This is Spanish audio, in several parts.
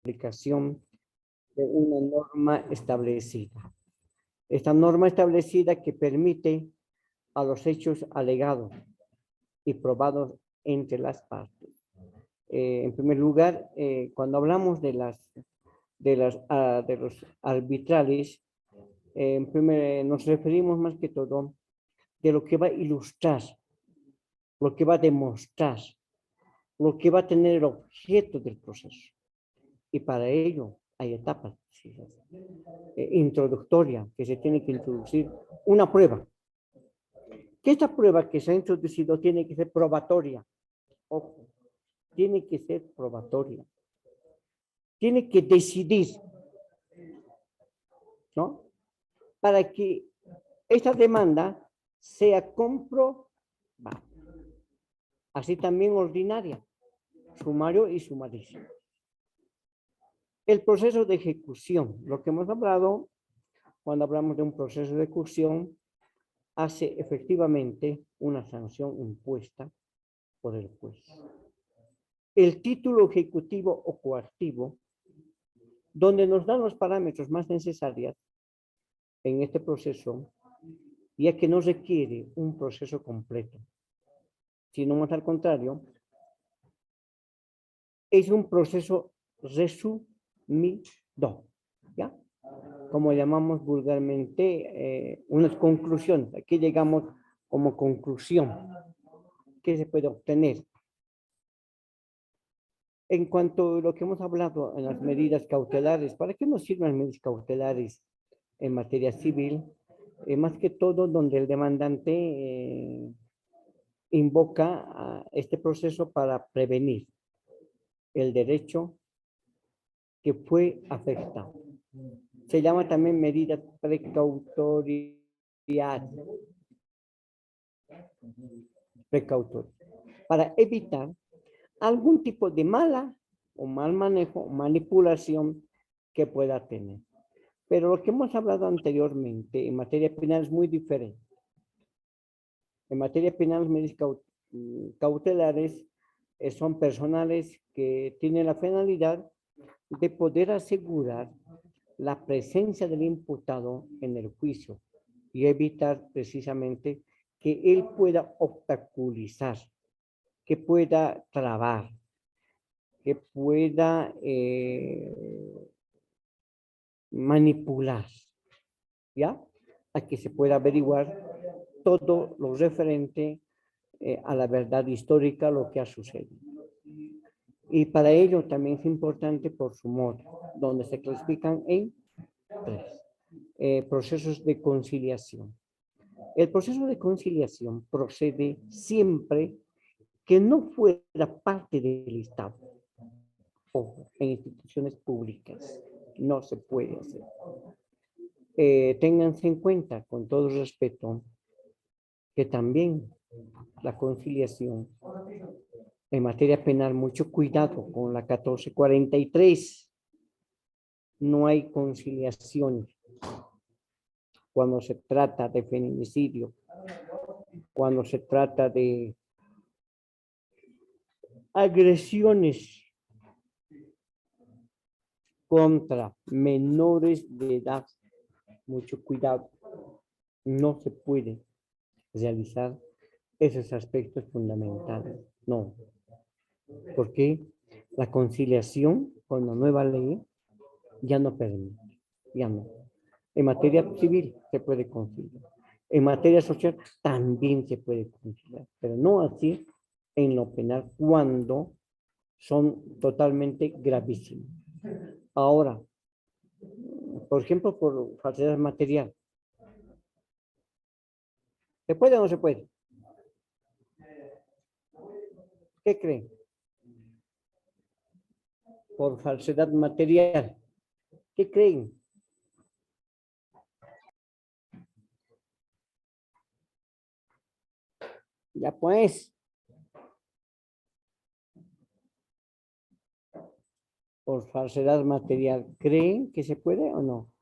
aplicación de una norma establecida. Esta norma establecida que permite a los hechos alegados y probados entre las partes. En primer lugar, cuando hablamos de los arbitrales, nos referimos más que todo de lo que va a ilustrar, lo que va a demostrar, lo que va a tener el objeto del proceso. Y para ello hay etapas introductorias que se tiene que introducir una prueba. Que esta prueba que se ha introducido tiene que ser probatoria. Ojo, tiene que ser probatoria. Tiene que decidir, ¿no? Para que esta demanda sea comprobada. Así también ordinaria, sumario y sumarísimo. El proceso de ejecución, lo que hemos hablado cuando hablamos de un proceso de ejecución, hace efectivamente una sanción impuesta por el juez. El título ejecutivo o coactivo, donde nos dan los parámetros más necesarios en este proceso, ya que no requiere un proceso completo, sino más al contrario, es un proceso resumido, ¿ya? Como llamamos vulgarmente, unas conclusiones. Aquí llegamos como conclusión. ¿Qué se puede obtener? En cuanto a lo que hemos hablado en las medidas cautelares, ¿para qué nos sirven las medidas cautelares en materia civil? Más que todo donde el demandante invoca a este proceso para prevenir el derecho que fue afectado. Se llama también medidas precautorias. Para evitar algún tipo de mala o mal manejo, manipulación que pueda tener. Pero lo que hemos hablado anteriormente en materia penal es muy diferente. En materia penal, las medidas cautelares son personales que tienen la finalidad de poder asegurar la presencia del imputado en el juicio y evitar precisamente que él pueda obstaculizar, que pueda trabar, que pueda manipular, ¿ya? A que se pueda averiguar todo lo referente a la verdad histórica, lo que ha sucedido. Y para ello también es importante por su modo, donde se clasifican en tres procesos de conciliación. El proceso de conciliación procede siempre que no fuera parte del Estado. Ojo, en instituciones públicas no se puede hacer. Ténganse en cuenta, con todo respeto, que también la conciliación en materia penal, mucho cuidado con la 1443. No hay conciliación cuando se trata de feminicidio, cuando se trata de agresiones contra menores de edad. Mucho cuidado. No se puede realizar esos aspectos fundamentales. No. Porque la conciliación con la nueva ley ya no permite. Ya no. En materia civil se puede conciliar. En materia social también se puede conciliar. Pero no así en lo penal cuando son totalmente gravísimos. Ahora, por ejemplo, por falsedad material. ¿Se puede o no se puede? ¿Qué creen? Por falsedad material. ¿Qué creen? Ya pues. Por falsedad material. ¿Creen que se puede o no?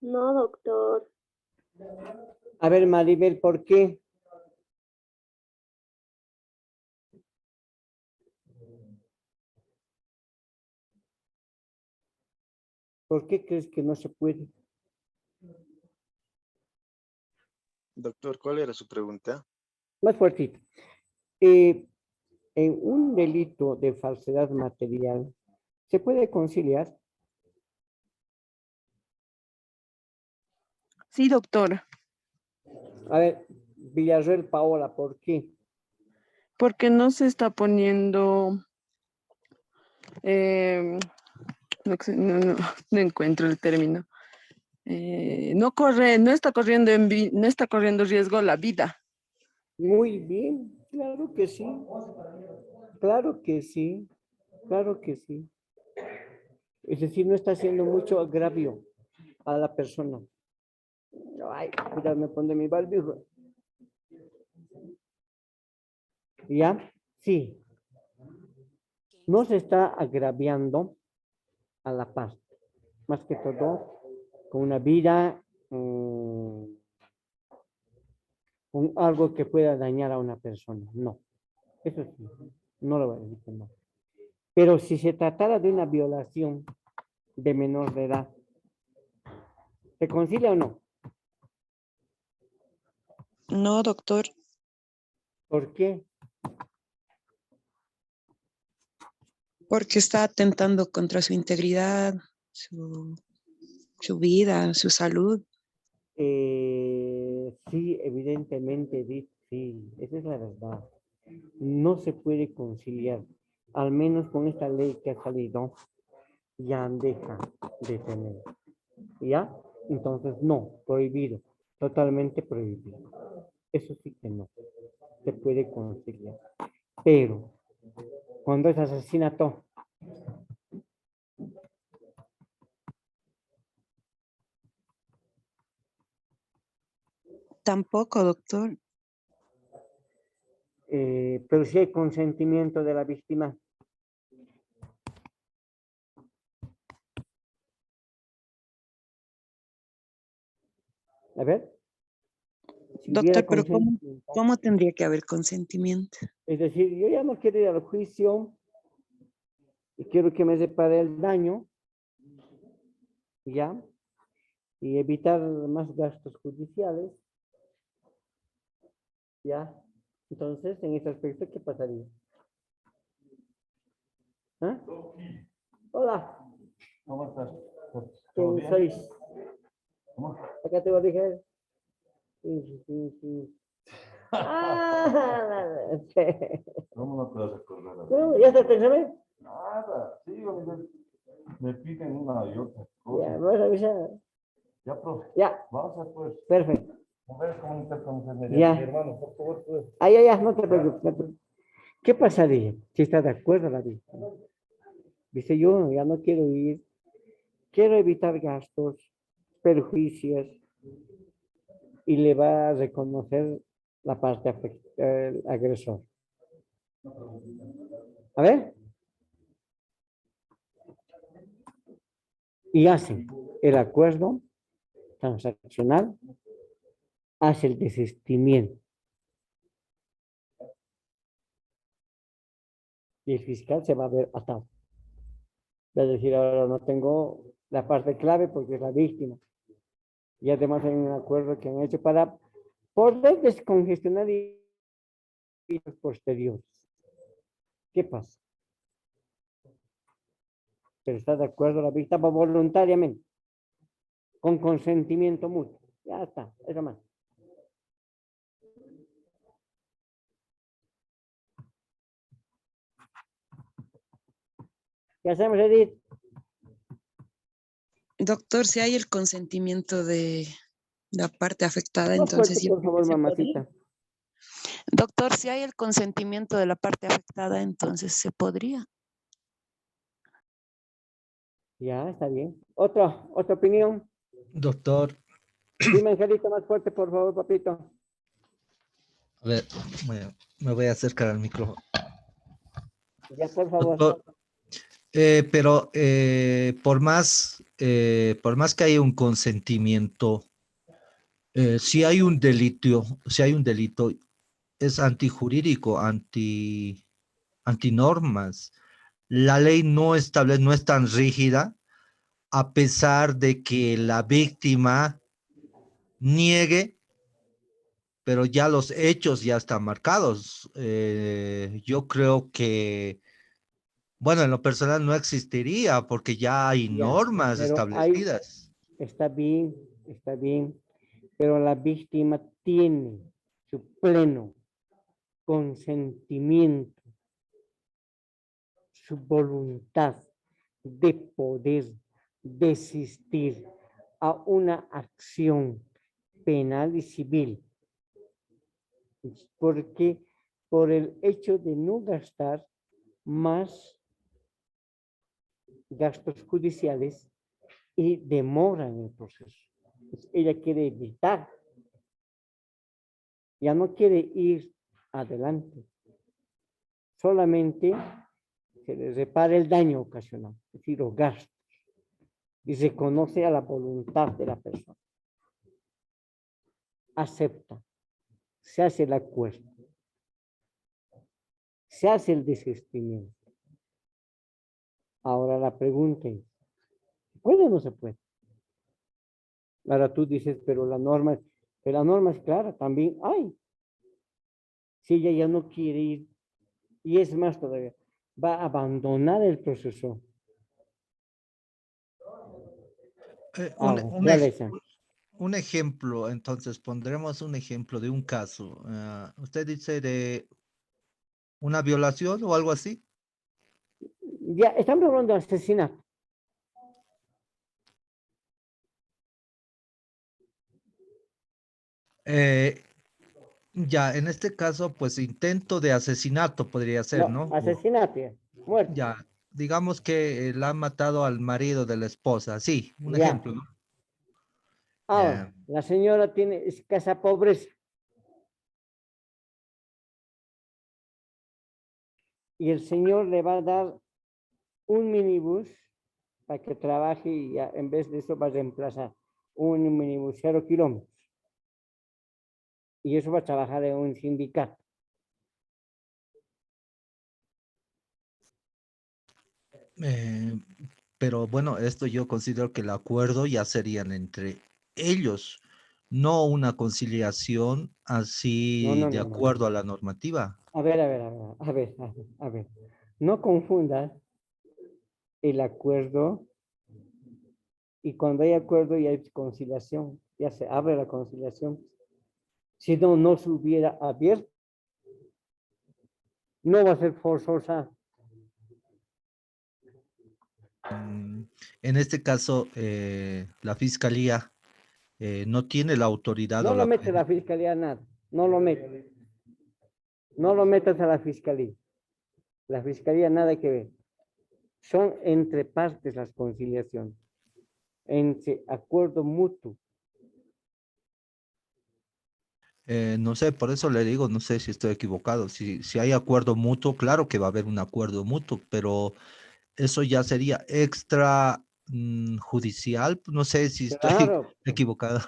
No, doctor. A ver, Maribel, ¿por qué? ¿Por qué crees que no se puede? Doctor, ¿cuál era su pregunta? Más fuertito. En un delito de falsedad material, ¿se puede conciliar? Sí, doctor, A ver, Villarreal Paola, ¿por qué? porque no se está poniendo, em, no encuentro el término. No está corriendo no está corriendo riesgo la vida. Muy bien, claro que sí. Claro que sí. Claro que sí. Es decir, no está haciendo mucho agravio a la persona. Ay, cuidado, me pone mi barbijo. ¿Ya? Sí. No se está agraviando a la paz. Más que todo, con una vida, con algo que pueda dañar a una persona. No. Eso sí, no lo voy a decir que no. Pero si se tratara de una violación de menor de edad, ¿se concilia o no? No, doctor, ¿Por qué? porque está atentando contra su integridad, su vida, su salud. Sí, evidentemente, sí, esa es la verdad. No se puede conciliar, al menos con esta ley que ha salido, ya deja de tener. ¿Ya? Entonces, no, prohibido, totalmente prohibido. Eso sí que no, se puede conciliar. Pero, cuando es asesinato, Tampoco, doctor. pero si hay consentimiento de la víctima. A ver. Si hubiera Doctor, pero consentimiento, ¿cómo tendría que haber consentimiento? es decir, yo ya no quiero ir al juicio y quiero que me repare el daño, ¿ya? Y evitar más gastos judiciales, ¿ya? Entonces, en ese aspecto, ¿qué pasaría? ¿Ah? Hola, ¿Cómo estás? ¿Todo ¿quién bien? sois? ¿Cómo? Acá te voy a dejar. Sí, sí, sí. Ah, sí. ¿Cómo no te vas a acordar? No, ¿ya está pensando? Nada, sí, me piden una y otra Ya, cosa. me vas a avisar. Ya, profe, Ya, vamos a pues. perfecto. ¿Me puedes comunicar con usted, Ya. mi hermano, por favor? Pues. Ah, ya, no te preocupes. No te preocupes. ¿Qué pasaría si está de acuerdo la víctima? Dice, yo ya no quiero ir, quiero evitar gastos, perjuicios, y le va a reconocer la parte el agresor. A ver. Y hacen el acuerdo transaccional, hace el desistimiento. Y el fiscal se va a ver atado. Va a decir, ahora no tengo la parte clave porque es la víctima. Y además hay un acuerdo que han hecho para poder descongestionar y posteriores. ¿Qué pasa? Pero está de acuerdo la víctima voluntariamente, con consentimiento mutuo. Ya está, eso más. ¿Qué hacemos, Edith? Doctor, si hay el consentimiento de la parte afectada, Más fuerte, entonces yo por creo que favor, se podría. mamacita. Doctor, si hay el consentimiento de la parte afectada, entonces se podría. Ya, está bien. Otra opinión. Doctor, Dime, Angelito, más fuerte, por favor, papito. a ver, me voy a acercar al micrófono. Ya, por favor. Doctor, pero por más que haya un consentimiento, si hay un delito, es antijurídico, antinormas. La ley no establece, no es tan rígida a pesar de que la víctima niegue, pero ya los hechos ya están marcados. Yo creo que, bueno, en lo personal no existiría porque ya hay Ya, normas pero hay, establecidas. está bien, pero la víctima tiene su pleno consentimiento, su voluntad de poder desistir a una acción penal y civil, porque por el hecho de no gastar más gastos judiciales y demora en el proceso. Ella quiere evitar, ya no quiere ir adelante, solamente se le repara el daño ocasional, es decir, los gastos, y se conoce a la voluntad de la persona. Acepta, se hace el acuerdo, se hace el desistimiento. Ahora la pregunta es, ¿puede o no se puede? Ahora tú dices, pero la norma es clara, también hay. Si ella ya no quiere ir, y es más todavía, va a abandonar el proceso. Realiza. Un ejemplo, entonces pondremos un ejemplo de un caso. Usted dice de una violación o algo así. Ya, estamos hablando de asesinato. Eh, ya, en este caso, pues intento de asesinato podría ser, No, ¿no? asesinato, ya, muerte. Ya, digamos que la han matado al marido de la esposa, sí, un Ya. ejemplo, ¿no? Ahora, Ya. la señora tiene escasa pobreza y el señor le va a dar un minibús para que trabaje y ya, en vez de eso va a reemplazar un minibús 0 kilómetros. Y eso va a trabajar en un sindicato. Eh, pero bueno, esto yo considero que el acuerdo ya serían entre ellos, no una conciliación No, así no, de no, no. acuerdo a la normativa. A ver, a ver, a ver, a ver, a ver, a ver. No confundas el acuerdo y cuando hay acuerdo y hay conciliación, ya se abre la conciliación. Si no, no se hubiera abierto, no va a ser forzosa. Mm, En este caso, la fiscalía no tiene la autoridad No o lo la... mete la fiscalía nada, no lo mete. No lo metas a la fiscalía. La fiscalía nada que ver. Son entre partes las conciliaciones, entre acuerdo mutuo. No sé, por eso le digo, no sé si estoy equivocado. Si hay acuerdo mutuo, claro que va a haber un acuerdo mutuo, pero eso ya sería extra judicial. No sé si estoy Claro, equivocado.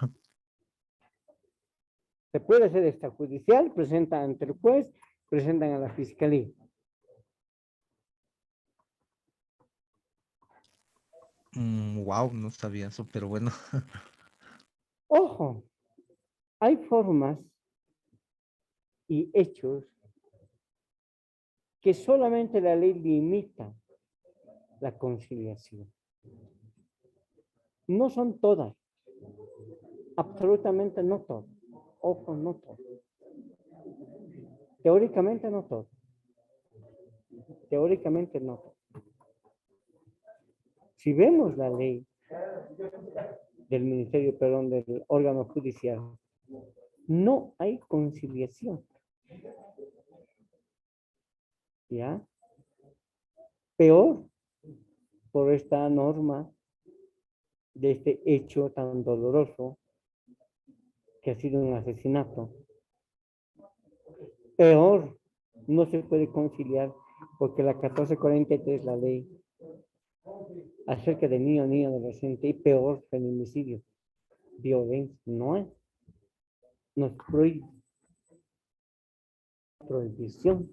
se puede hacer extrajudicial, presentan ante el juez, presentan a la fiscalía. Wow, no sabía eso, pero bueno. Ojo, hay formas y hechos que solamente la ley limita la conciliación. No son todas, absolutamente no todas. Ojo, no todas. Teóricamente no todas. Teóricamente no todas. Si vemos la ley del ministerio, perdón, del órgano judicial, no hay conciliación. ¿Ya? Peor por esta norma de este hecho tan doloroso que ha sido un asesinato. Peor, no se puede conciliar porque la 1443, la ley acerca de niño, adolescente y peor, feminicidio, violencia, no es, nos prohíbe, prohibición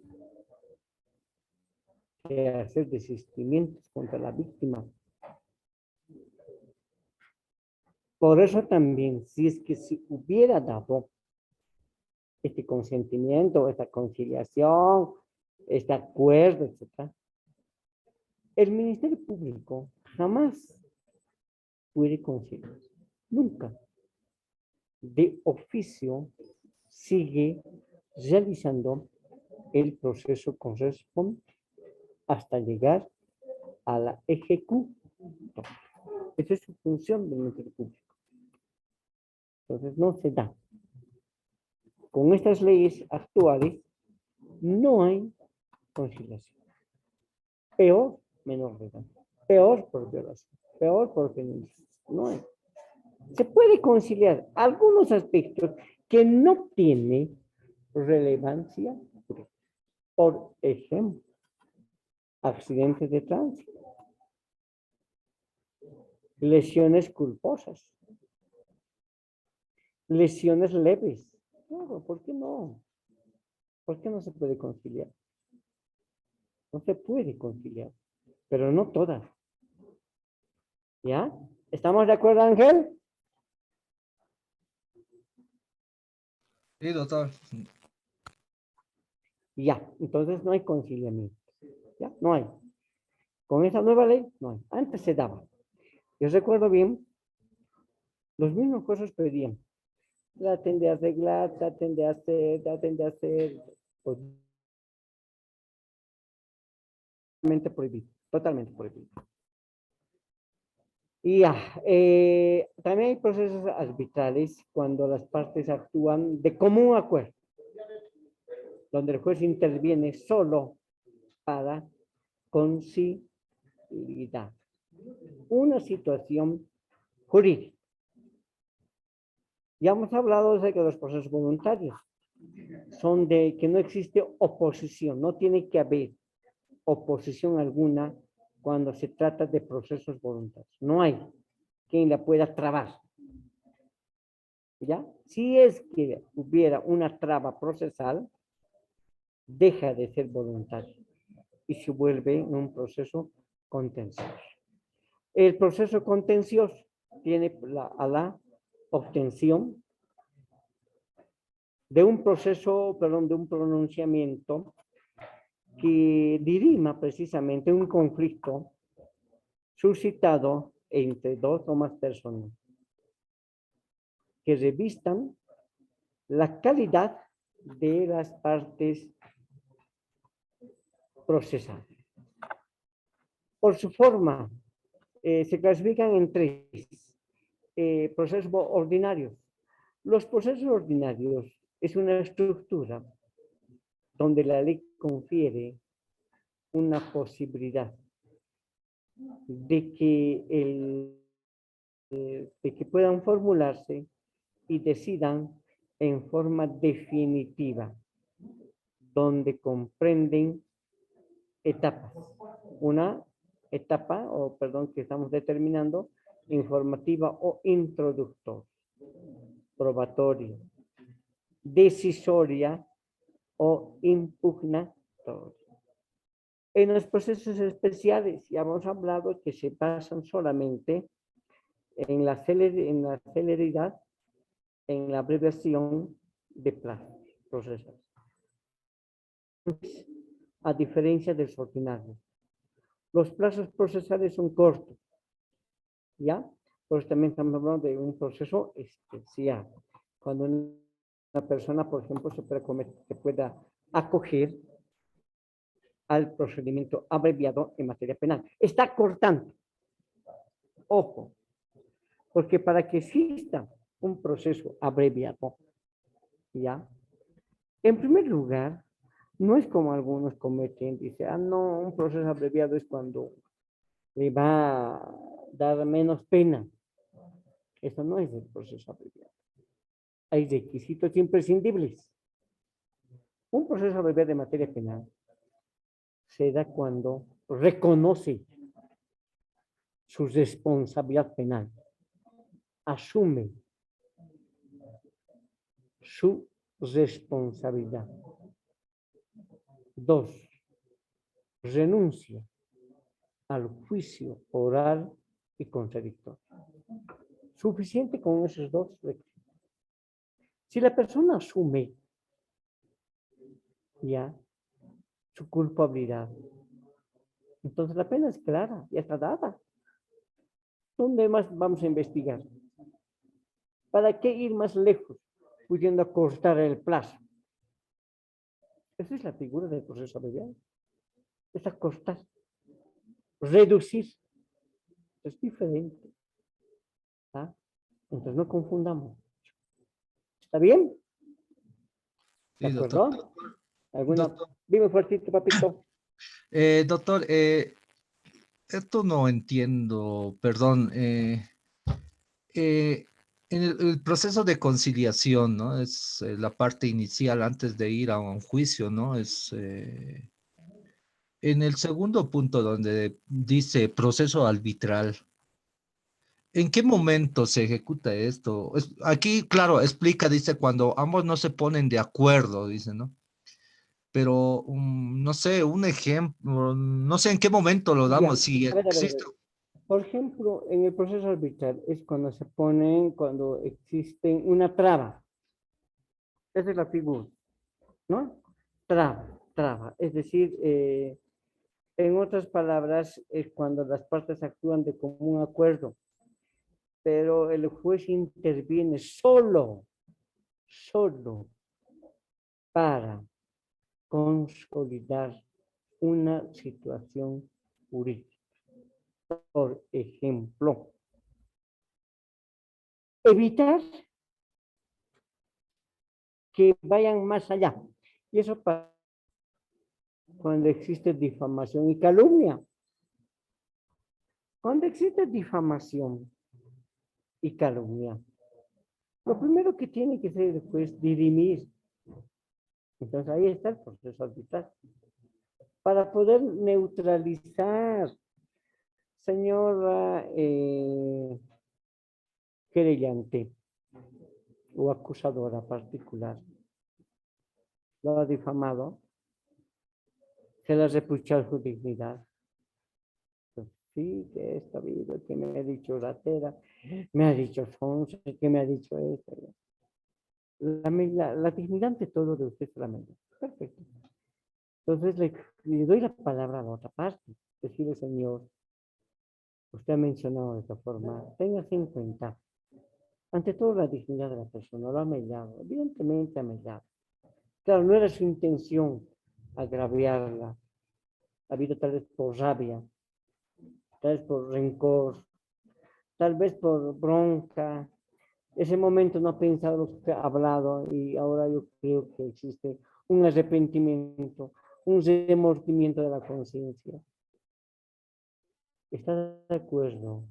de hacer desistimientos contra la víctima. Por eso también, si es que se hubiera dado este consentimiento, esta conciliación, este acuerdo, etc., el Ministerio Público jamás puede conciliar. Nunca. De oficio sigue realizando el proceso correspondiente hasta llegar a la ejecución. Esa es su función del Ministerio Público. Entonces no se da. Con estas leyes actuales no hay conciliación. Peor, menor de edad. Peor por violación. Peor por feminicidio. No hay. Se puede conciliar algunos aspectos que no tienen relevancia. Por ejemplo, accidentes de tránsito, lesiones culposas, lesiones leves. Claro, ¿por qué no? ¿Por qué no se puede conciliar? No se puede conciliar, pero no todas. ¿Ya? ¿Estamos de acuerdo, Ángel? Sí, doctor. Ya, entonces no hay conciliamiento. ¿Ya? No hay. Con esa nueva ley, no hay. Antes se daba. Yo recuerdo bien, los mismos jueces pedían, traten de arreglar, traten de hacer, pues, totalmente prohibido. Y ya, también hay procesos arbitrales cuando las partes actúan de común acuerdo, donde el juez interviene solo para conciliar una situación jurídica. Ya hemos hablado de que los procesos voluntarios son de que no existe oposición, no tiene que haber oposición alguna cuando se trata de procesos voluntarios. No hay quien la pueda trabar. ¿Ya? Si es que hubiera una traba procesal, deja de ser voluntario y se vuelve un proceso contencioso. El proceso contencioso tiene a la obtención de un proceso, perdón, de un pronunciamiento que dirima precisamente un conflicto suscitado entre dos o más personas que revistan la calidad de las partes procesadas. Por su forma, se clasifican en tres procesos ordinarios. Los procesos ordinarios es una estructura donde la ley confiere una posibilidad de que puedan formularse y decidan en forma definitiva, donde comprenden etapas. Una etapa, que estamos determinando, informativa o introductoria, probatoria, decisoria o impugnatoria. En los procesos especiales, ya hemos hablado que se basan solamente en la celeridad, en la abreviación de plazos procesales. A diferencia de los ordinarios, los plazos procesales son cortos, ¿ya? Pues también estamos hablando de un proceso especial. Cuando una persona, por ejemplo, se pueda acoger al procedimiento abreviado en materia penal. Está cortando. Ojo, porque para que exista un proceso abreviado, ¿ya? En primer lugar, no es como algunos cometen, dice, no, un proceso abreviado es cuando le va a dar menos pena. Eso no es el proceso abreviado. Hay requisitos imprescindibles. Un proceso abreviado de materia penal se da cuando reconoce su responsabilidad penal, asume su responsabilidad. 2, renuncia al juicio oral y contradictorio. Suficiente con esos dos requisitos. Si la persona asume ya su culpabilidad, entonces la pena es clara, ya está dada. ¿Dónde más vamos a investigar? ¿Para qué ir más lejos, pudiendo acortar el plazo? Esa es la figura del proceso abreviado. Es acortar, reducir. Es diferente. ¿Ah? Entonces no confundamos. ¿Está bien? ¿De Sí, doctor. acuerdo? ¿Alguna? Doctor, Dime fuertito, papito. doctor, esto no entiendo, perdón. En el proceso de conciliación, ¿no? Es la parte inicial antes de ir a un juicio, ¿no? Es en el segundo punto donde dice proceso arbitral. ¿En qué momento se ejecuta esto? Aquí, claro, explica, dice, cuando ambos no se ponen de acuerdo, dice, ¿no? Pero no sé, un ejemplo, no sé en qué momento lo Ya, damos, si a ver, a ver, a existe. ver. Por ejemplo, en el proceso arbitral es cuando se ponen, cuando existe una traba. Esa es la figura, ¿no? Traba. Es decir, en otras palabras, es cuando las partes actúan de común acuerdo, pero el juez interviene solo para consolidar una situación jurídica. Por ejemplo, evitar que vayan más allá. Y eso pasa cuando existe difamación y calumnia. Cuando existe difamación y calumnia, lo primero que tiene que hacer después dirimir. Entonces ahí está el proceso arbitral. Para poder neutralizar, señora querellante o acusadora particular, lo ha difamado, se le ha reprochado su dignidad. Pues, sí, que esto ha habido, que me ha dicho ratera, me ha dicho sonso, que me ha dicho esto. La dignidad ante todo de usted solamente. Perfecto. Entonces le doy la palabra a la otra parte. Decirle, señor, usted ha mencionado de esta forma, téngase en cuenta, ante todo la dignidad de la persona, lo ha mellado, evidentemente ha mellado. Claro, no era su intención agraviarla, ha habido tal vez por rabia, tal vez por rencor, tal vez por bronca. Ese momento no ha pensado lo que ha hablado y ahora yo creo que existe un arrepentimiento, un remordimiento de la conciencia. ¿Está de acuerdo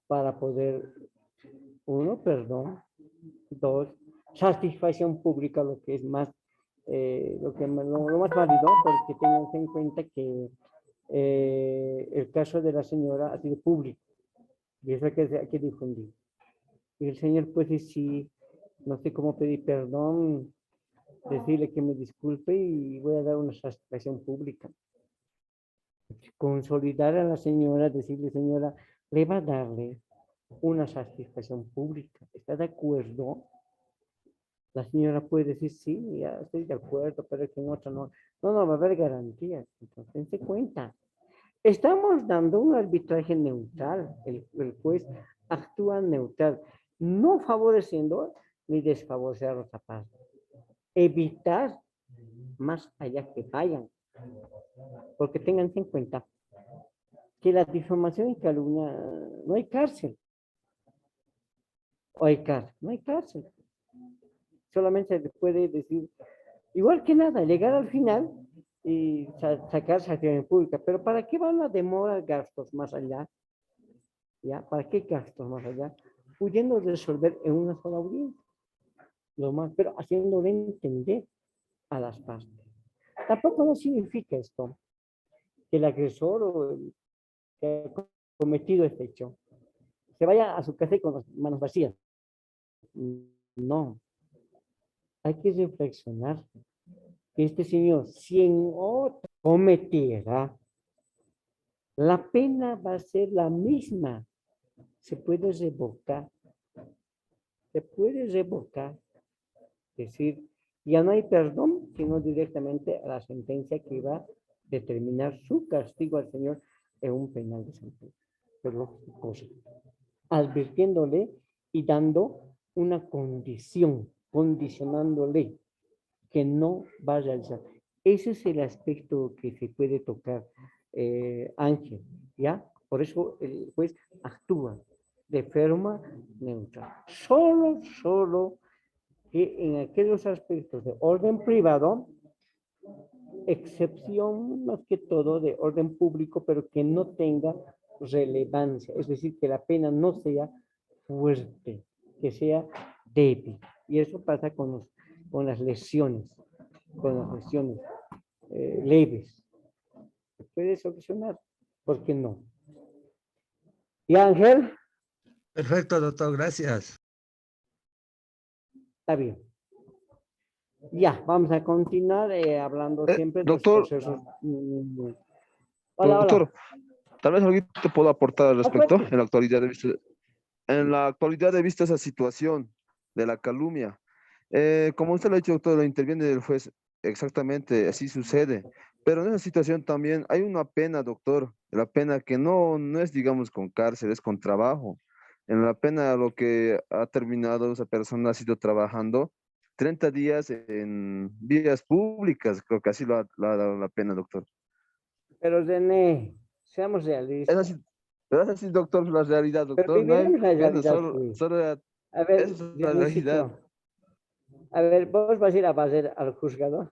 para poder, uno, perdón, dos, satisfacción pública, lo que es más, lo más válido, porque tengan en cuenta que el caso de la señora ha sido público y eso hay que difundir. Y el señor puede decir, no sé cómo pedir perdón, decirle que me disculpe y voy a dar una satisfacción pública. Consolidar a la señora, decirle, señora, le va a darle una satisfacción pública. ¿Está de acuerdo? La señora puede decir, sí, ya estoy de acuerdo, pero es que en otra no. No, va a haber garantías. Entonces, dense cuenta. Estamos dando un arbitraje neutral. El juez actúa neutral, no favoreciendo ni desfavorecer a la otra parte. Evitar más allá que vayan. Porque tengan en cuenta que la difamación y calumnia no hay cárcel. O hay cárcel, no hay cárcel. Solamente se puede decir, igual que nada, llegar al final y sacar satisfacción pública. Pero ¿para qué van a demorar gastos más allá? ¿Ya? ¿Para qué gastos más allá? Pudiendo resolver en una sola audiencia. Lo más, pero haciéndole entender a las partes. Tampoco no significa esto que el agresor o el que ha cometido este hecho se vaya a su casa y con las manos vacías. No. Hay que reflexionar que este señor, si en otro cometiera, la pena va a ser la misma. Se puede revocar se puede revocar, es decir, ya no hay perdón, sino directamente a la sentencia que va a determinar su castigo al señor en un penal de San Pedro. Pero cosa, advirtiéndole y dando una condición, condicionándole que no va a realizar. Ese es el aspecto que se puede tocar, Ángel, ¿ya? Por eso el juez actúa de forma neutral. Solo que en aquellos aspectos de orden privado, excepción más que todo de orden público, pero que no tenga relevancia, es decir, que la pena no sea fuerte, que sea débil. Y eso pasa con las lesiones, leves. Se puede solucionar, ¿por qué no? Y Ángel, Perfecto, doctor, gracias. está bien. Ya, vamos a continuar hablando siempre de los Doctor, procesos. Hola, doctor, hola. tal vez algo te puedo aportar al respecto. Acuérdate. En la actualidad he visto esa situación de la calumnia. Como usted lo ha dicho, doctor, lo interviene el juez. Exactamente, así sucede. Pero en esa situación también hay una pena, doctor. La pena que no es, digamos, con cárcel, es con trabajo. En la pena lo que ha terminado esa persona ha sido trabajando 30 días en vías públicas. Creo que así lo ha dado la pena, doctor. Pero René, seamos Es realistas. así, pero es así, doctor, la realidad, Pero doctor. No hay viviremos la pena, realidad, pues. A ver, esa es la realidad. Dionisito, a ver, vos vas a ir a pasar al juzgado.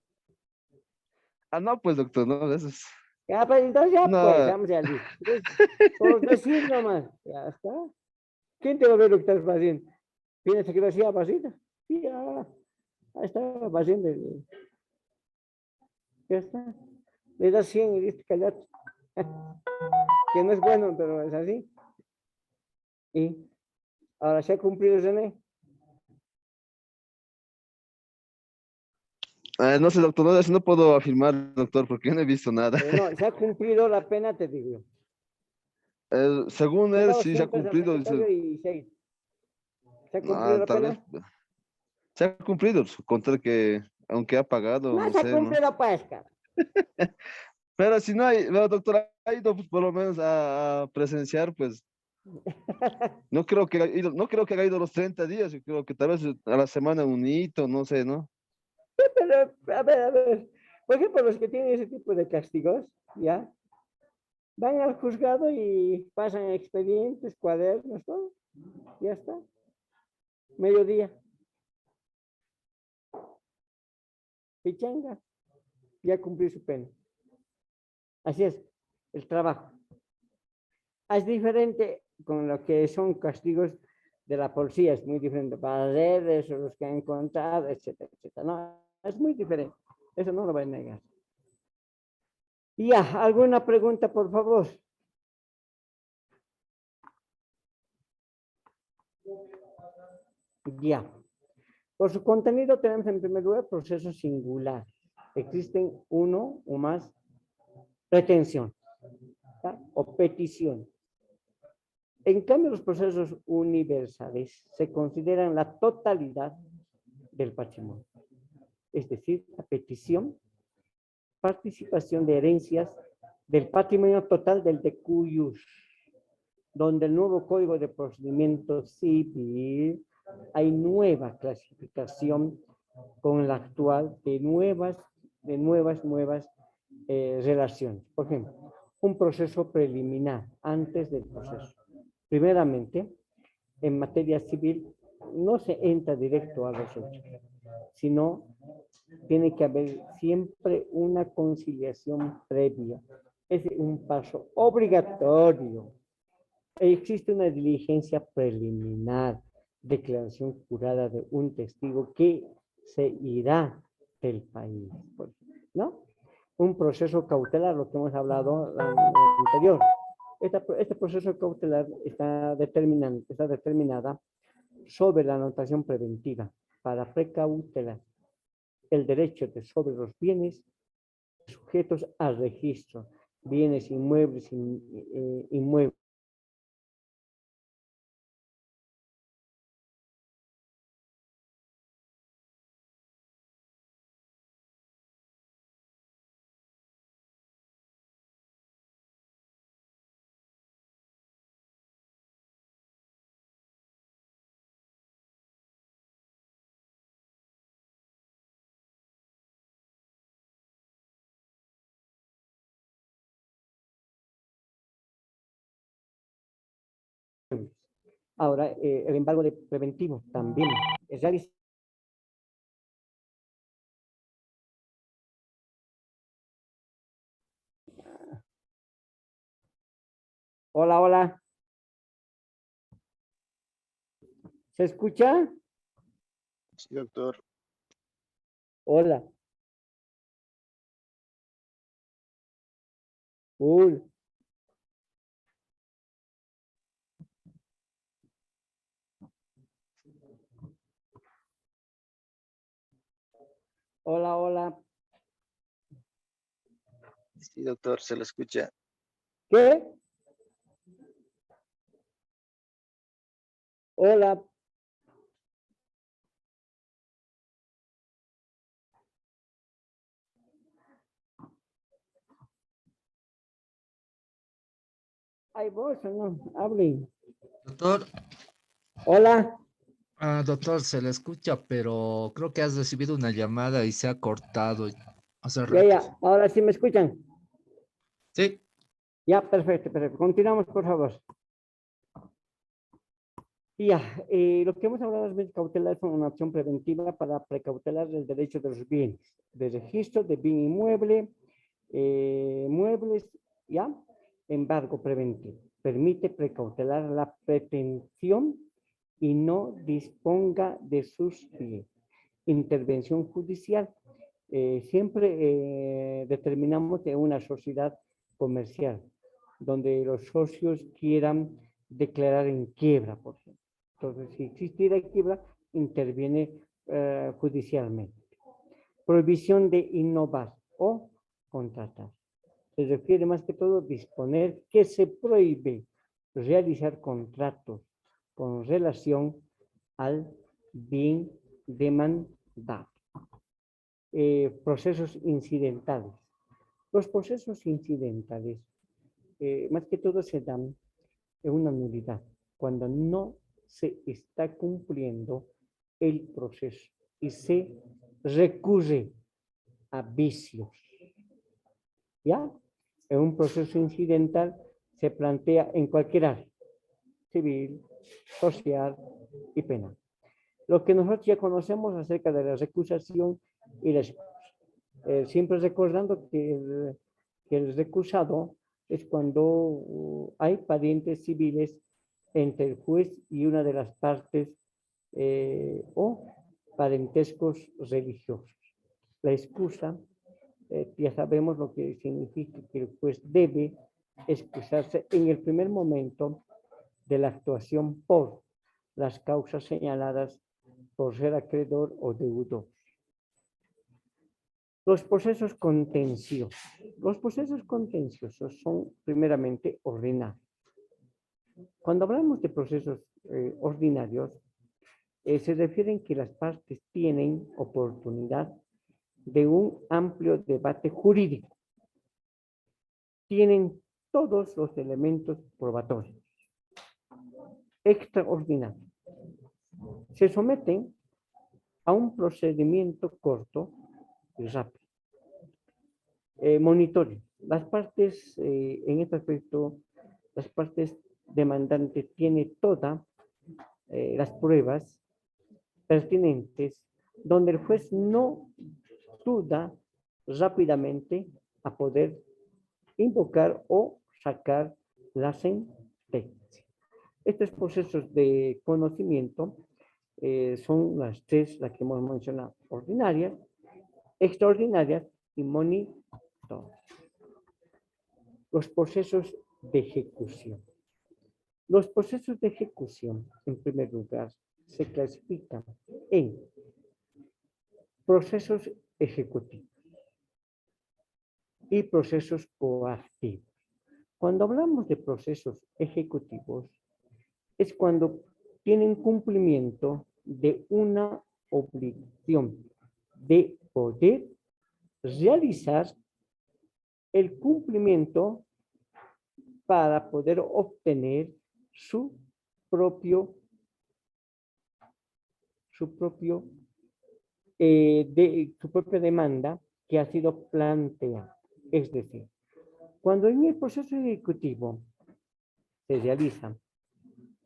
Ah, no, pues, doctor, no, eso es. Ya, pues entonces ya, pues, No, seamos realistas. Pues, por decir nomás, ya está. ¿Quién te va a ver lo que estás haciendo? ¿Tienes que decir a pasita? Sí, ya, ahí está haciendo. Ya está. Le das 100 y dices, callate. Que no es bueno, pero es así. Y ahora se ha cumplido, René. no sé, doctor, no, eso no puedo afirmar, doctor, porque yo no he visto nada. Pero no, se ha cumplido la pena, te digo. Según Te he él, dado sí se ha 100 pesos al cumplido. Dice, secretario y 6. ¿Se ha cumplido ah, la tal vez, pena? se ha cumplido, con tal que, aunque ha pagado, No no se ha sé, ¿no? cumplido, pues, cara. Pero si no hay, bueno, doctor, ha ido pues, por lo menos a presenciar, pues, no creo que haya ido los 30 días, yo creo que tal vez a la semana un hito, no sé, ¿no? Pero, a ver. Por ejemplo, los que tienen ese tipo de castigos, ¿ya? Van al juzgado y pasan expedientes, cuadernos, todo. Ya está. Mediodía. Pichanga. Ya cumplió su pena. Así es, el trabajo. Es diferente con lo que son castigos de la policía, es muy diferente. Para redes o los que han encontrado, etcétera, etcétera. No, es muy diferente. Eso no lo voy a negar. Ya, ¿alguna pregunta, por favor? Ya. Por su contenido tenemos en primer lugar proceso singular. Existen uno o más retención, ¿tá? O petición. En cambio, los procesos universales se consideran la totalidad del patrimonio. Es decir, la petición, participación de herencias del patrimonio total del decuyus, donde el nuevo Código de Procedimiento Civil hay nueva clasificación con la actual de nuevas relaciones. Por ejemplo, un proceso preliminar antes del proceso. Primeramente, en materia civil no se entra directo a los hechos, sino tiene que haber siempre una conciliación previa. Es un paso obligatorio. Existe una diligencia preliminar, declaración jurada de un testigo que se irá del país, ¿no? Un proceso cautelar, lo que hemos hablado anterior. Este proceso cautelar está determinada sobre la anotación preventiva para precautelar el derecho sobre los bienes sujetos al registro, bienes inmuebles, inmuebles Ahora, el embargo de preventivo también es realizado. Hola, hola. ¿Se escucha? Sí, doctor. Hola. Uy. Hola, hola. Sí, doctor, se lo escucha. ¿Qué? Hola. ¿Hay voz o no? Hablen. Doctor, Hola. doctor, se le escucha, pero creo que has recibido una llamada y se ha cortado hace Ya, rato. ya. Ahora sí me escuchan. Sí, Ya, perfecto, perfecto. Continuamos, por favor. Ya, lo que hemos hablado es medidas cautelares son una acción preventiva para precautelar el derecho de los bienes, de registro de bien inmueble, muebles, ya, embargo preventivo. Permite precautelar la pretensión y no disponga de sus bienes. Intervención judicial. Siempre determinamos que una sociedad comercial, donde los socios quieran declarar en quiebra, por ejemplo. Entonces, si existiera quiebra, interviene judicialmente. Prohibición de innovar o contratar. Se refiere más que todo a disponer que se prohíbe realizar contratos con relación al bien demandado. Procesos incidentales. Los procesos incidentales, más que todo, se dan en una nulidad, cuando no se está cumpliendo el proceso y se recurre a vicios. ¿Ya? En un proceso incidental se plantea en cualquier área, civil, social y penal. Lo que nosotros ya conocemos acerca de la recusación y la siempre recordando que el recusado es cuando hay parientes civiles entre el juez y una de las partes o parentescos religiosos. La excusa, ya sabemos lo que significa que el juez debe excusarse en el primer momento de la actuación por las causas señaladas por ser acreedor o deudor. Los procesos contenciosos. Los procesos contenciosos son primeramente ordinarios. Cuando hablamos de procesos ordinarios, se refieren que las partes tienen oportunidad de un amplio debate jurídico. Tienen todos los elementos probatorios. Extraordinarios. Se someten a un procedimiento corto y rápido. Monitoreo. Las partes, en este aspecto, las partes demandantes tienen todas las pruebas pertinentes, donde el juez no duda rápidamente a poder invocar o sacar la sentencia. Estos procesos de conocimiento son las tres, las que hemos mencionado: ordinarias, extraordinarias y monitoreo. Los procesos de ejecución. Los procesos de ejecución, en primer lugar, se clasifican en procesos ejecutivos y procesos coactivos. Cuando hablamos de procesos ejecutivos, es cuando tienen cumplimiento de una obligación de poder realizar el cumplimiento para poder obtener su propia demanda que ha sido planteada. Es decir, cuando en el proceso ejecutivo se realiza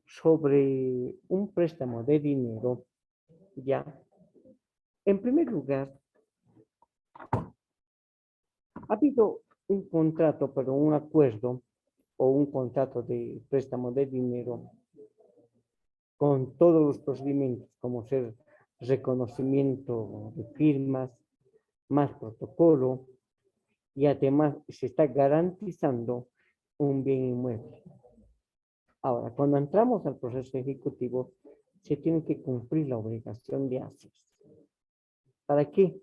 sobre un préstamo de dinero, ya, en primer lugar, ha habido un contrato, pero un acuerdo o un contrato de préstamo de dinero con todos los procedimientos, como ser reconocimiento de firmas, más protocolo, y además se está garantizando un bien inmueble. Ahora, cuando entramos al proceso ejecutivo, se tiene que cumplir la obligación de hacer. ¿Para qué?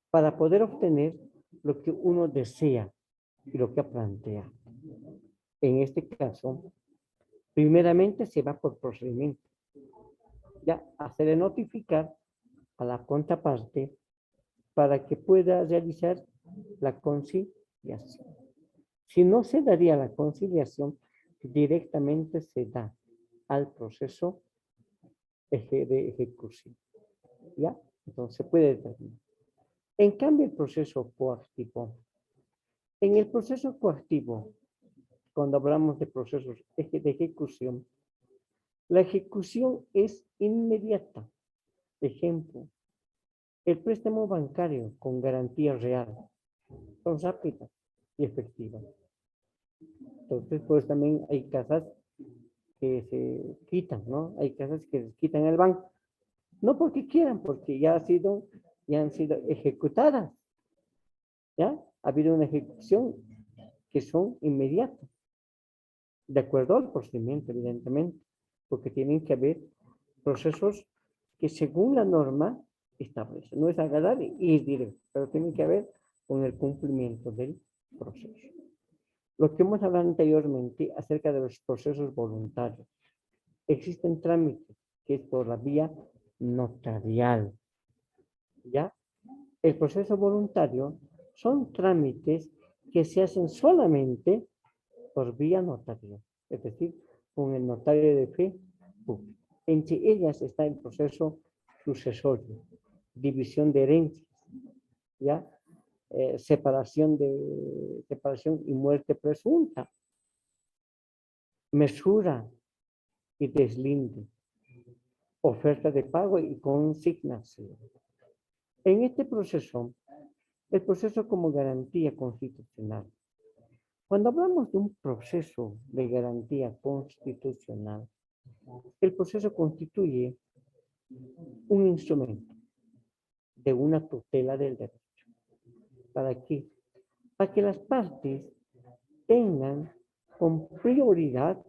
Para poder obtener lo que uno desea y lo que plantea. En este caso, primeramente se va por procedimiento. Ya hacerle notificar a la contraparte para que pueda realizar la conciliación. Si no se daría la conciliación, directamente se da al proceso de ejecución. ¿Ya? Entonces se puede determinar. En cambio, el proceso coactivo. En el proceso coactivo, cuando hablamos de procesos de ejecución, la ejecución es inmediata. Ejemplo, el préstamo bancario con garantía real son rápidas y efectivas. Entonces, pues también hay casas que se quitan, ¿no? Hay casas que se quitan el banco. No porque quieran, porque ya han sido ejecutadas. ¿Ya? Ha habido una ejecución que son inmediatas. De acuerdo al procedimiento, evidentemente, porque tienen que haber procesos que según la norma establece. No es agarrar y ir directo, pero tiene que haber con el cumplimiento del proceso. Lo que hemos hablado anteriormente acerca de los procesos voluntarios. Existen trámites que es por la vía notarial. ¿Ya? El proceso voluntario son trámites que se hacen solamente por vía notarial, es decir, con el notario de fe pública. Entre ellas está el proceso sucesorio, división de herencias, ¿ya? Separación y muerte presunta, mesura y deslinde, oferta de pago y consignación. En este proceso, el proceso como garantía constitucional. Cuando hablamos de un proceso de garantía constitucional, el proceso constituye un instrumento de una tutela del derecho. ¿Para qué? Para que las partes tengan con prioridad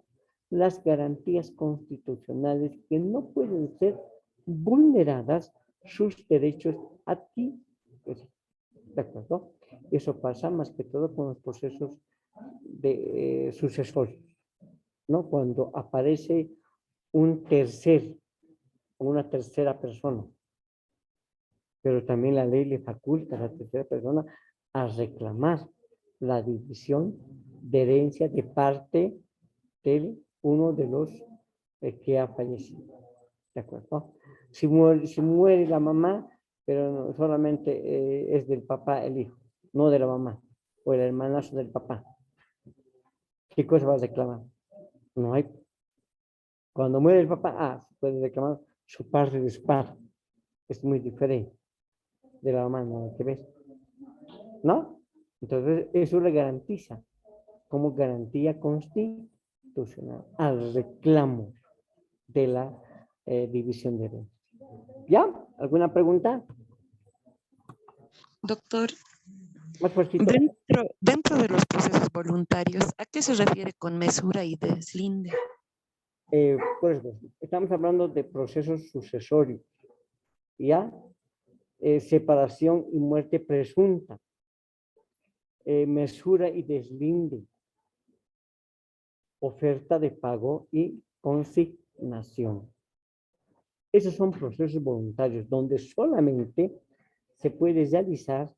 las garantías constitucionales que no pueden ser vulneradas sus derechos adquiridos. ¿De acuerdo? Eso pasa más que todo con los procesos de sucesorios, ¿no? Cuando aparece una tercera persona. Pero también la ley le faculta a la tercera persona a reclamar la división de herencia de parte de uno de los que ha fallecido. ¿De acuerdo? Si muere la mamá, pero no, solamente es del papá el hijo, no de la mamá, o el hermanazo del papá. ¿Qué cosa va a reclamar? No hay. Cuando muere el papá, se puede reclamar su parte de su padre. Es muy diferente de la mamá, ¿no? ¿Qué ves? ¿No? Entonces, eso le garantiza como garantía constitucional al reclamo de la división de herencia. ¿Ya? ¿Alguna pregunta? Doctor, Más fuertito. dentro de los procesos voluntarios, ¿a qué se refiere con mesura y deslinde? Pues, estamos hablando de procesos sucesorios. ¿Ya? Separación y muerte presunta. Mesura y deslinde. Oferta de pago y consignación. Esos son procesos voluntarios donde solamente se puede realizar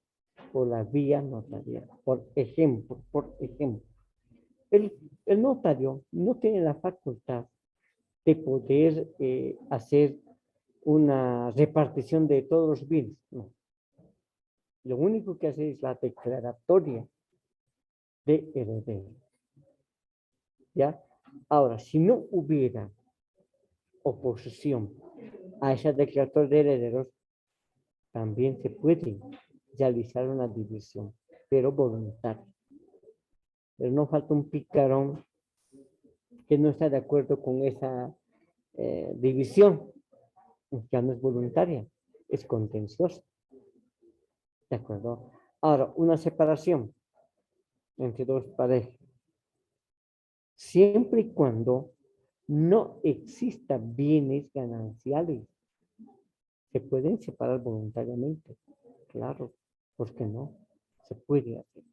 por la vía notarial. Por ejemplo, el notario no tiene la facultad de poder hacer una repartición de todos los bienes. No. Lo único que hace es la declaratoria de heredero. ¿Ya? Ahora, si no hubiera oposición a esa declaratoria de herederos, también se puede realizar una división, pero voluntaria. Pero no falta un picarón que no está de acuerdo con esa división, ya no es voluntaria, es contenciosa. ¿De acuerdo? Ahora, una separación entre dos parejas. Siempre y cuando no existan bienes gananciales, se pueden separar voluntariamente. Claro, ¿por qué no? Se puede hacer.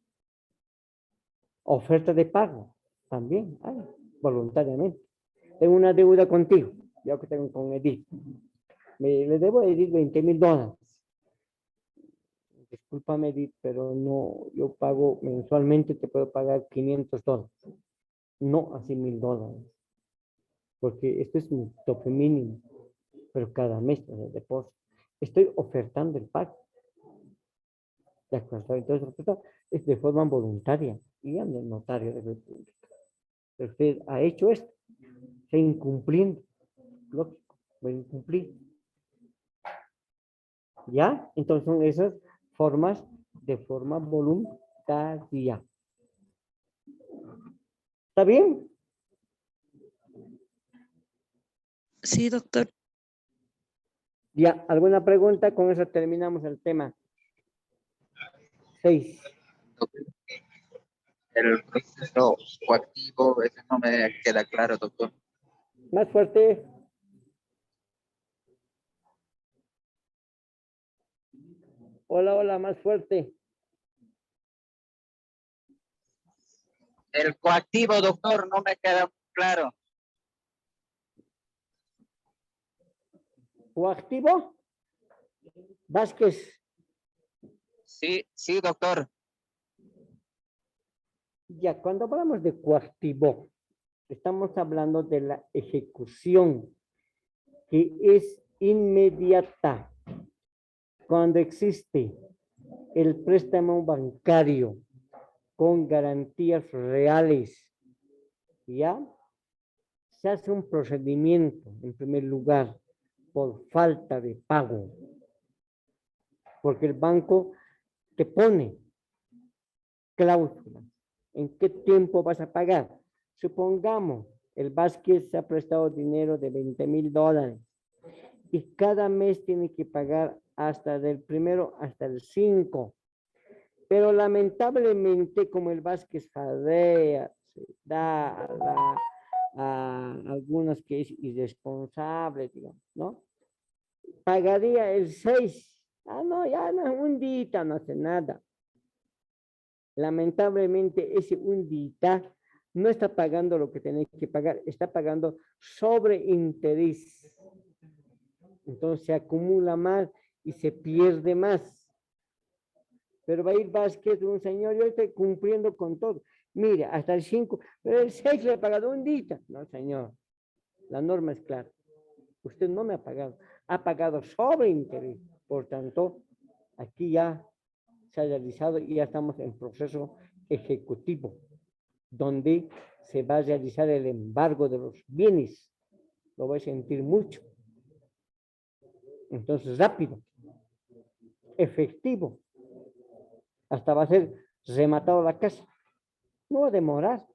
Oferta de pago, también, voluntariamente. Tengo una deuda contigo, yo que tengo con Edith. Le debo a Edith $20,000. Discúlpame, Edith, pero no, yo pago mensualmente, te puedo pagar $500. No así $1,000. Porque esto es mi tope mínimo, pero cada mes de depósito. Estoy ofertando el pago. ¿De acuerdo? Entonces, es de forma voluntaria y anda el notario de la República. Pero usted ha hecho esto, está incumpliendo. Lógico, va a incumplir. ¿Ya? Entonces son esas formas de forma voluntaria. ¿Está bien? Sí, doctor. Ya, ¿alguna pregunta? Con eso terminamos el tema 6. El proceso coactivo, eso no me queda claro, doctor. Más fuerte. Hola, hola, más fuerte. El coactivo, doctor, no me queda claro. ¿Coactivo? Vázquez. Sí, sí, doctor. Ya, cuando hablamos de coactivo, estamos hablando de la ejecución que es inmediata. Cuando existe el préstamo bancario con garantías reales, ¿ya? Se hace un procedimiento, en primer lugar, por falta de pago, porque el banco te pone cláusulas. ¿En qué tiempo vas a pagar? Supongamos, el Vázquez se ha prestado dinero de $20,000 y cada mes tiene que pagar hasta del 1 hasta el 5. Pero lamentablemente, como el Vázquez jadea, se da a algunos que es irresponsable, digamos, ¿no? Pagaría el 6. No, ya no, un día no hace nada. Lamentablemente, ese un día no está pagando lo que tiene que pagar, está pagando sobre interés. Entonces se acumula más y se pierde más. Pero va a ir Vázquez, un señor, yo estoy cumpliendo con todo. Mire, hasta el 5, pero el 6 le he pagado un día. No, señor, la norma es clara. Usted no me ha pagado sobre interés. Por tanto, aquí ya se ha realizado y ya estamos en proceso ejecutivo, donde se va a realizar el embargo de los bienes. Lo voy a sentir mucho. Entonces, rápido, efectivo, hasta va a ser rematado la casa. No va a demorar.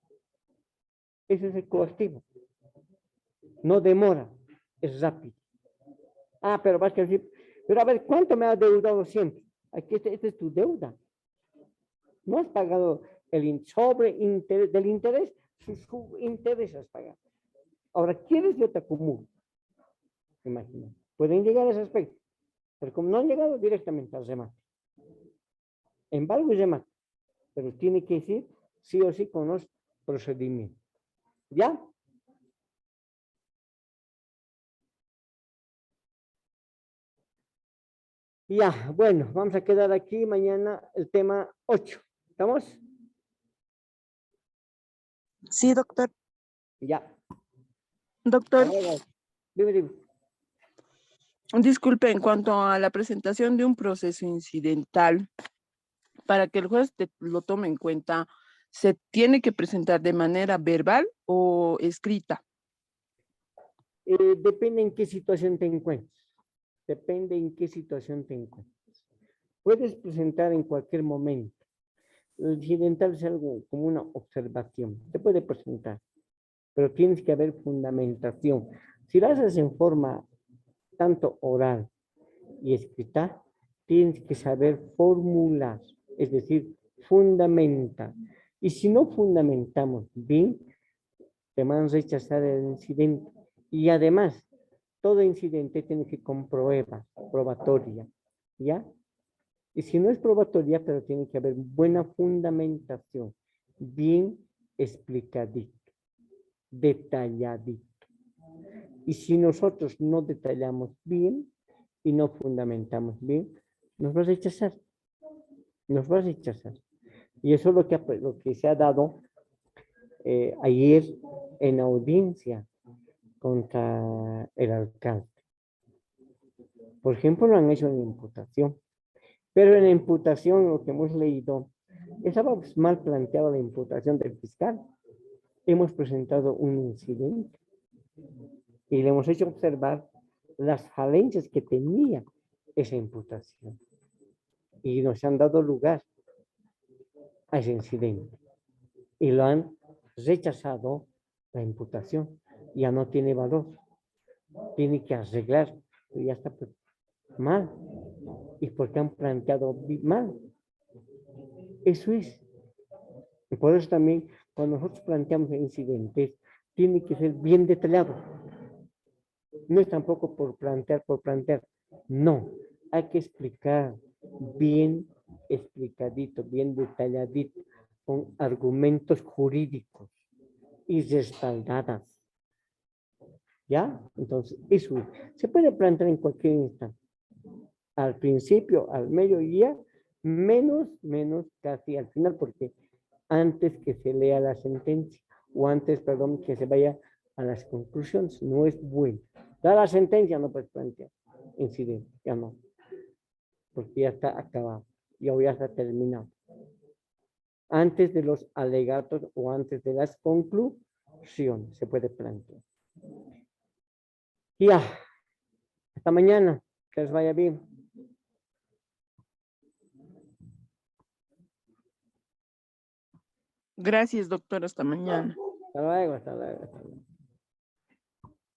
Ese es el coactivo. No demora, es rápido. Pero vas a decir, pero a ver, ¿cuánto me has deudado siempre? Aquí esta es tu deuda. No has pagado el sobre interés, del interés, su interés has pagado. Ahora, ¿quieres yo te acumulo? Imagina. Pueden llegar a ese aspecto, pero como no han llegado directamente al remate. Embargo y remate. Pero tiene que decir sí o sí con los procedimientos. ¿Ya? Ya, bueno, vamos a quedar aquí mañana el tema 8. ¿Estamos? Sí, doctor. Ya. Doctor, Dime. disculpe, en cuanto a la presentación de un proceso incidental, para que el juez lo tome en cuenta, ¿se tiene que presentar de manera verbal o escrita? Depende en qué situación te encuentres. Depende en qué situación te encuentres. Puedes presentar en cualquier momento. Lo incidental es algo como una observación. Se puede presentar, pero tienes que haber fundamentación. Si lo haces en forma tanto oral y escrita, tienes que saber formular, es decir, fundamentar. Y si no fundamentamos bien, te van a rechazar el incidente. Y además, todo incidente tiene que ir con prueba, probatoria, ¿ya? Y si no es probatoria, pero tiene que haber buena fundamentación, bien explicadito, detalladito. Y si nosotros no detallamos bien y no fundamentamos bien, nos va a rechazar. Nos va a rechazar. Y eso es lo que se ha dado ayer en audiencia contra el alcalde. Por ejemplo, lo han hecho en imputación. Pero en la imputación, lo que hemos leído, estaba mal planteada la imputación del fiscal. Hemos presentado un incidente y le hemos hecho observar las falencias que tenía esa imputación. Y nos han dado lugar a ese incidente. Y lo han rechazado la imputación. Ya no tiene valor. Tiene que arreglar. Pero ya está mal. ¿Y por qué han planteado mal? Eso es. Y por eso también, cuando nosotros planteamos incidentes, tiene que ser bien detallado. No es tampoco por plantear. No, hay que explicar bien explicadito, bien detalladito, con argumentos jurídicos y respaldadas. ¿Ya? Entonces, eso se puede plantear en cualquier instante. Al principio, al mediodía, menos casi al final, porque antes que se lea la sentencia, o antes, perdón, que se vaya a las conclusiones, no es bueno. Da la sentencia, no puedes plantear incidente, ya no, porque ya está acabado, ya está terminado. Antes de los alegatos o antes de las conclusiones se puede plantear. Ya, hasta mañana, que les vaya bien. Gracias, doctor. Hasta mañana. Hasta luego, hasta luego.